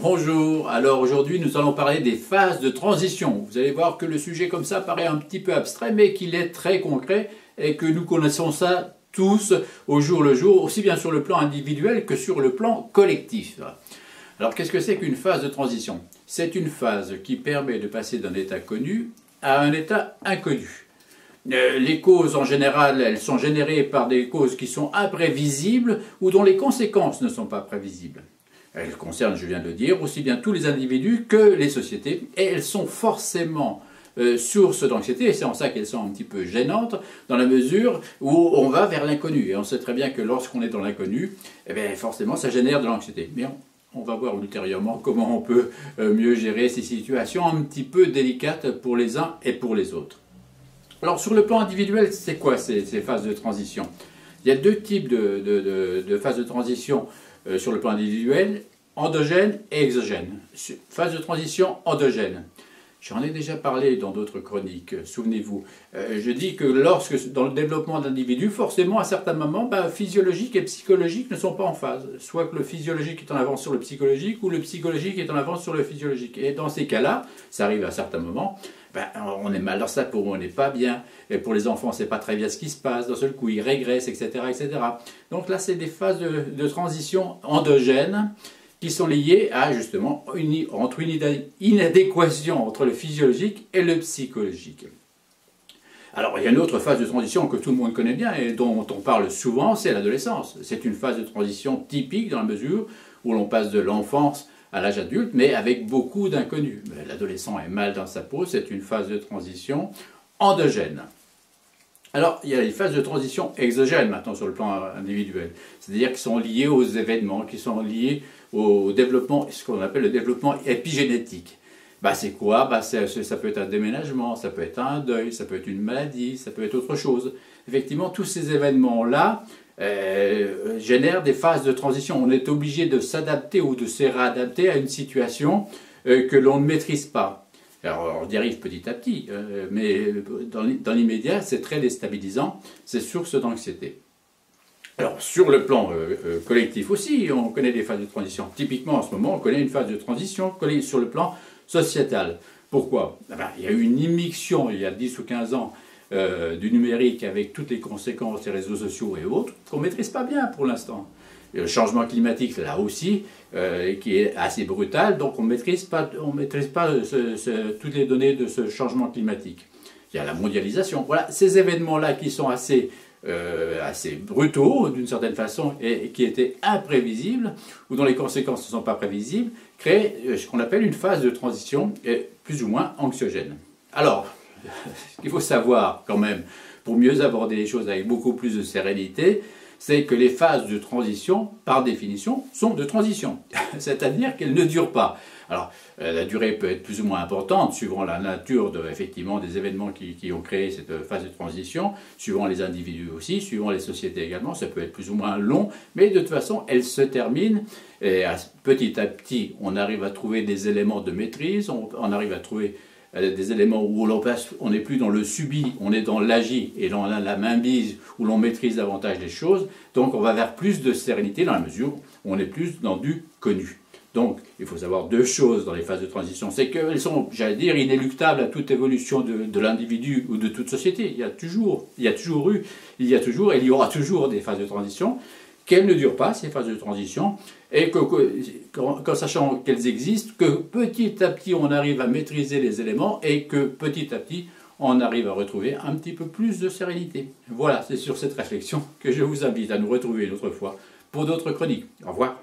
Bonjour, alors aujourd'hui nous allons parler des phases de transition. Vous allez voir que le sujet comme ça paraît un petit peu abstrait mais qu'il est très concret et que nous connaissons ça tous au jour le jour, aussi bien sur le plan individuel que sur le plan collectif. Alors qu'est-ce que c'est qu'une phase de transition? C'est une phase qui permet de passer d'un état connu à un état inconnu. Les causes en général, elles sont générées par des causes qui sont imprévisibles ou dont les conséquences ne sont pas prévisibles. Elles concernent, je viens de le dire, aussi bien tous les individus que les sociétés, et elles sont forcément source d'anxiété, et c'est en ça qu'elles sont un petit peu gênantes, dans la mesure où on va vers l'inconnu. Et on sait très bien que lorsqu'on est dans l'inconnu, eh bien, forcément ça génère de l'anxiété. Mais on va voir ultérieurement comment on peut mieux gérer ces situations un petit peu délicates pour les uns et pour les autres. Alors sur le plan individuel, c'est quoi ces phases de transition? Il y a deux types de phases de transition sur le plan individuel, endogène et exogène. Phase de transition endogène. J'en ai déjà parlé dans d'autres chroniques, souvenez-vous. Je dis que lorsque, dans le développement d'individus, forcément, à certains moments, physiologique et psychologique ne sont pas en phase. Soit que le physiologique est en avance sur le psychologique, ou le psychologique est en avance sur le physiologique. Et dans ces cas-là, ça arrive à certains moments, on est mal dans sa peau, on n'est pas bien. Et pour les enfants, c'est pas très bien ce qui se passe. D'un seul coup, ils régressent, etc., etc. Donc là, c'est des phases de transition endogènes qui sont liées à, justement, une inadéquation entre le physiologique et le psychologique. Alors, il y a une autre phase de transition que tout le monde connaît bien et dont on parle souvent, c'est l'adolescence. C'est une phase de transition typique dans la mesure où l'on passe de l'enfance à l'âge adulte, mais avec beaucoup d'inconnus. L'adolescent est mal dans sa peau, c'est une phase de transition endogène. Alors, il y a les phases de transition exogènes maintenant sur le plan individuel, c'est-à-dire qui sont liées aux événements, qui sont liées au développement, ce qu'on appelle le développement épigénétique. C'est quoi? Ça peut être un déménagement, ça peut être un deuil, ça peut être une maladie, ça peut être autre chose. Effectivement, tous ces événements-là génèrent des phases de transition. On est obligé de s'adapter ou de se réadapter à une situation que l'on ne maîtrise pas. Alors, on y arrive petit à petit, mais dans l'immédiat, c'est très déstabilisant, c'est source d'anxiété. Alors, sur le plan collectif aussi, on connaît des phases de transition. Typiquement, en ce moment, on connaît une phase de transition sur le plan sociétal. Pourquoi? Il y a eu une immixtion, il y a 10 ou 15 ans, du numérique avec toutes les conséquences des réseaux sociaux et autres, qu'on ne maîtrise pas bien pour l'instant. Le changement climatique, là aussi, qui est assez brutal, donc on ne maîtrise pas toutes les données de ce changement climatique. Il y a la mondialisation. Voilà, ces événements-là qui sont assez brutaux, d'une certaine façon, et qui étaient imprévisibles, ou dont les conséquences ne sont pas prévisibles, créent ce qu'on appelle une phase de transition plus ou moins anxiogène. Alors, ce qu'il faut savoir quand même, pour mieux aborder les choses avec beaucoup plus de sérénité, c'est que les phases de transition, par définition, sont de transition. C'est-à-dire qu'elles ne durent pas. Alors, la durée peut être plus ou moins importante, suivant la nature effectivement, des événements qui ont créé cette phase de transition, suivant les individus aussi, suivant les sociétés également, ça peut être plus ou moins long, mais de toute façon, elle se termine, et petit à petit, on arrive à trouver des éléments de maîtrise, on arrive à trouver des éléments où on n'est plus dans le subi, on est dans l'agi et dans la mainmise où l'on maîtrise davantage les choses. Donc on va vers plus de sérénité dans la mesure où on est plus dans du connu. Donc il faut savoir deux choses dans les phases de transition. C'est qu'elles sont, j'allais dire, inéluctables à toute évolution de l'individu ou de toute société. Il y a toujours eu, il y aura toujours des phases de transition. Qu'elles ne durent pas, ces phases de transition, et qu'en sachant qu'elles existent, que petit à petit on arrive à maîtriser les éléments et que petit à petit on arrive à retrouver un petit peu plus de sérénité. Voilà, c'est sur cette réflexion que je vous invite à nous retrouver une autre fois pour d'autres chroniques. Au revoir.